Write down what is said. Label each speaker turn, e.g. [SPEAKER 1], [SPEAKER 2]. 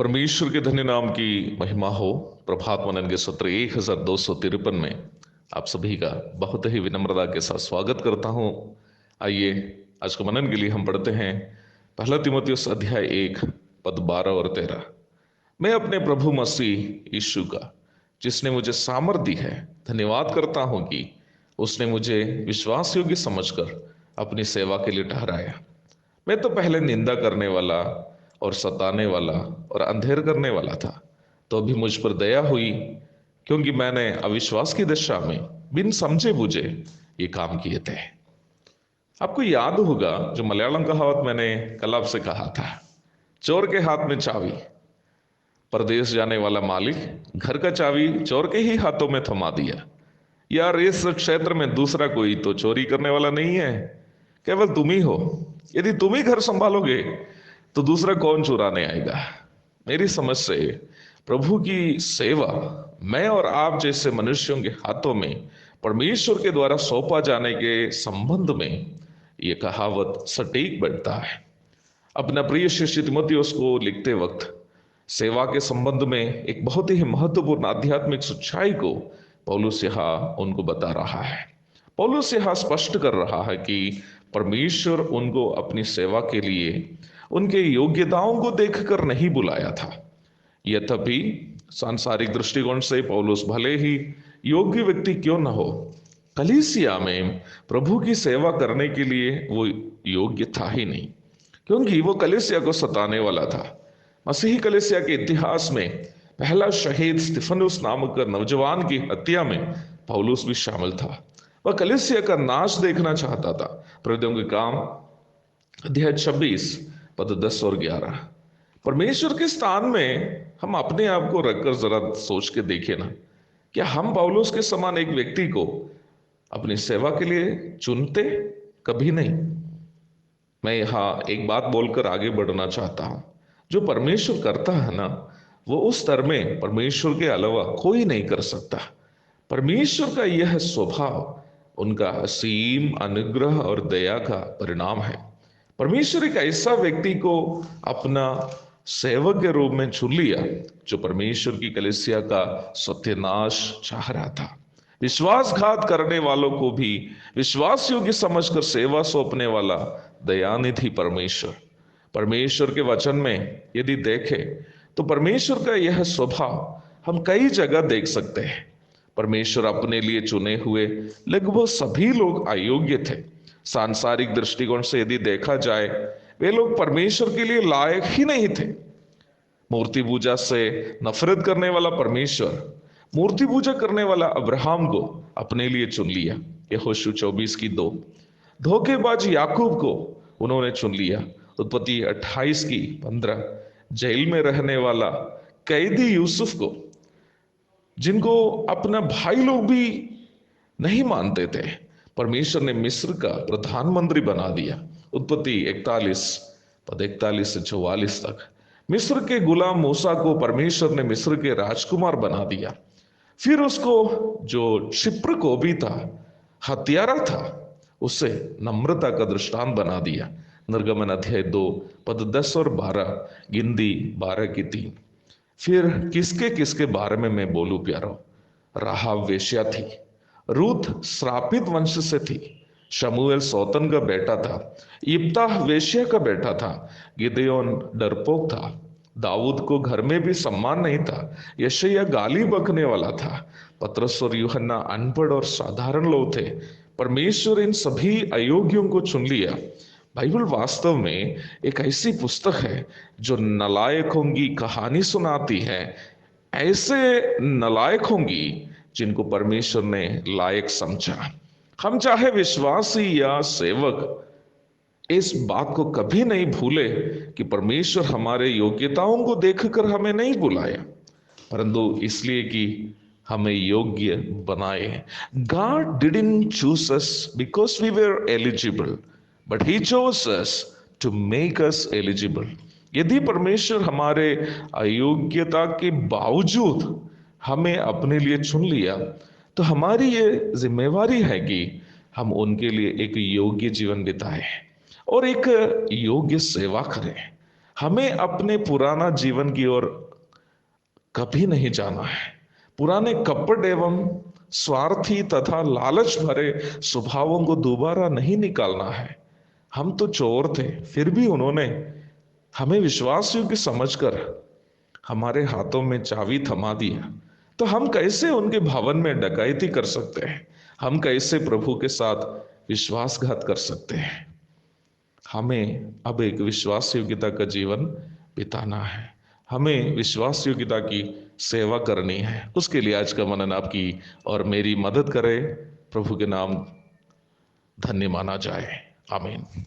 [SPEAKER 1] परमेश्वर के धन्य नाम की महिमा हो। प्रभात मनन के सत्र 1253 में आप सभी का बहुत ही विनम्रता के साथ स्वागत करता हूं। आइए आज के मनन के लिए हम पढ़ते हैं पहला तीमुथियुस अध्याय 1 पद 12 और 13। मैं अपने प्रभु मसीह यीशु का, जिसने मुझे सामर्थ दी है, धन्यवाद करता हूं कि उसने मुझे विश्वास योग्य समझकर अपनी सेवा के लिए ठहराया। मैं तो पहले निंदा करने वाला और सताने वाला और अंधेर करने वाला था, तो भी मुझ पर दया हुई, क्योंकि मैंने अविश्वास की दशा में बिन समझे बुझे ये काम किए थे। आपको याद होगा जो मलयालम कहावत मैंने कल आपसे कहा था, चोर के हाथ में चाबी। परदेश जाने वाला मालिक घर का चाबी चोर के ही हाथों में थमा दिया। यार, इस क्षेत्र में दूसरा कोई तो चोरी करने वाला नहीं है, केवल तुम ही हो। यदि तुम ही घर संभालोगे तो दूसरा कौन चुराने आएगा। मेरी समझ से प्रभु की सेवा मैं और आप जैसे मनुष्यों के हाथों में परमेश्वर के द्वारा सौंपा जाने के संबंध में यह कहावत सटीक बैठता है। अपना प्रिय शिष्य तीमुथियुस को लिखते वक्त सेवा के संबंध में एक बहुत ही महत्वपूर्ण आध्यात्मिक सच्चाई को पौलुस यहाँ उनको बता रहा है। पौलुस यहाँ स्पष्ट कर रहा है कि परमेश्वर उनको अपनी सेवा के लिए उनके योग्यताओं को देखकर नहीं बुलाया था। यद्यपि सांसारिक दृष्टिकोण से पौलुस भले ही योग्य व्यक्ति क्यों न हो, कलीसिया में प्रभु की सेवा करने के लिए वो योग्य था ही नहीं, क्योंकि वो कलीसिया को सताने वाला था। मसीही कलीसिया के इतिहास में पहला शहीद स्तिफनुस नामक नौजवान की हत्या में पौलुस भी शामिल था। वह कलीसिया का नाश देखना चाहता था। प्रेरितों के काम अध्याय 26 पद 10 और 11। परमेश्वर के स्थान में हम अपने आप को रखकर जरा सोच के देखिए ना, क्या हम पौलुस के समान एक व्यक्ति को अपनी सेवा के लिए चुनते? कभी नहीं। मैं यहाँ एक बात बोलकर आगे बढ़ना चाहता हूं। जो परमेश्वर करता है ना, वो उस स्तर में परमेश्वर के अलावा कोई नहीं कर सकता। परमेश्वर का यह स्वभाव उनका असीम अनुग्रह और दया का परिणाम है। परमेश्वर एक ऐसा व्यक्ति को अपना सेवक के रूप में चुन लिया जो परमेश्वर की कलीसिया का सत्यानाश चाह रहा था। विश्वासघात करने वालों को भी विश्वास योग्य समझकर सेवा सौंपने वाला दयानिधि परमेश्वर। परमेश्वर के वचन में यदि देखें तो परमेश्वर का यह स्वभाव हम कई जगह देख सकते हैं। परमेश्वर अपने लिए चुने हुए लगभग सभी लोग अयोग्य थे। सांसारिक दृष्टिकोण से यदि देखा जाए, वे लोग परमेश्वर के लिए लायक ही नहीं थे। मूर्ति पूजा से नफरत करने वाला परमेश्वर मूर्ति पूजा करने वाला अब्राहम को अपने लिए चुन लिया। यहोशू 24:2। धोखेबाज याकूब को उन्होंने चुन लिया। उत्पत्ति 28:15। जेल में रहने वाला कैदी यूसुफ को, जिनको अपना भाई लोग भी नहीं मानते थे, परमेश्वर ने मिस्र का प्रधानमंत्री बना दिया। उत्पत्ति 41 पद 41 से 44 तक। मिस्र के गुलाम मूसा को परमेश्वर ने मिस्र के राजकुमार बना दिया। फिर उसको, जो क्षिप्र को भी था, हत्यारा था, उसे नम्रता का दृष्टांत बना दिया। निर्गमन अध्याय 2 पद 10 और 12, गिनती 12:3। फिर किसके किसके बारे में मैं बोलूं प्यारो। राहाब वेश्या थी, रूथ श्रापित वंश से थी, शमूएल सौतन का बेटा था, इप्ताह वेश्या का बेटा था, गिदयोन डरपोक था, दाऊद को घर में भी सम्मान नहीं था, यशायाह गाली बकने वाला था, पतरस और यूहन्ना अनपढ़ और साधारण लोग थे। परमेश्वर इन सभी अयोग्यों को चुन लिया। बाइबल वास्तव में एक ऐसी पुस्तक है जो नालायकों की कहानी सुनाती है। ऐसे नालायकों की जिनको परमेश्वर ने लायक समझा। हम चाहे विश्वासी या सेवक इस बात को कभी नहीं भूले कि परमेश्वर हमारे योग्यताओं को देखकर हमें नहीं बुलाया, परंतु इसलिए कि हमें योग्य बनाए। God didn't choose us because we were eligible, but He chose us to make us eligible. यदि परमेश्वर हमारे अयोग्यता के बावजूद हमें अपने लिए चुन लिया, तो हमारी ये जिम्मेवारी है कि हम उनके लिए एक योग्य जीवन बिताएं और एक योग्य सेवा करें। हमें अपने पुराना जीवन की ओर कभी नहीं जाना है। पुराने कपट एवं स्वार्थी तथा लालच भरे स्वभावों को दोबारा नहीं निकालना है। हम तो चोर थे, फिर भी उन्होंने हमें विश्वास योग्य समझकर हमारे हाथों में चाबी थमा दिया। तो हम कैसे उनके भवन में डकैती कर सकते हैं? हम कैसे प्रभु के साथ विश्वासघात कर सकते हैं? हमें अब एक विश्वास योग्यता का जीवन बिताना है। हमें विश्वास योग्यता की सेवा करनी है। उसके लिए आज का मनन आपकी और मेरी मदद करे। प्रभु के नाम धन्य माना जाए। आमीन।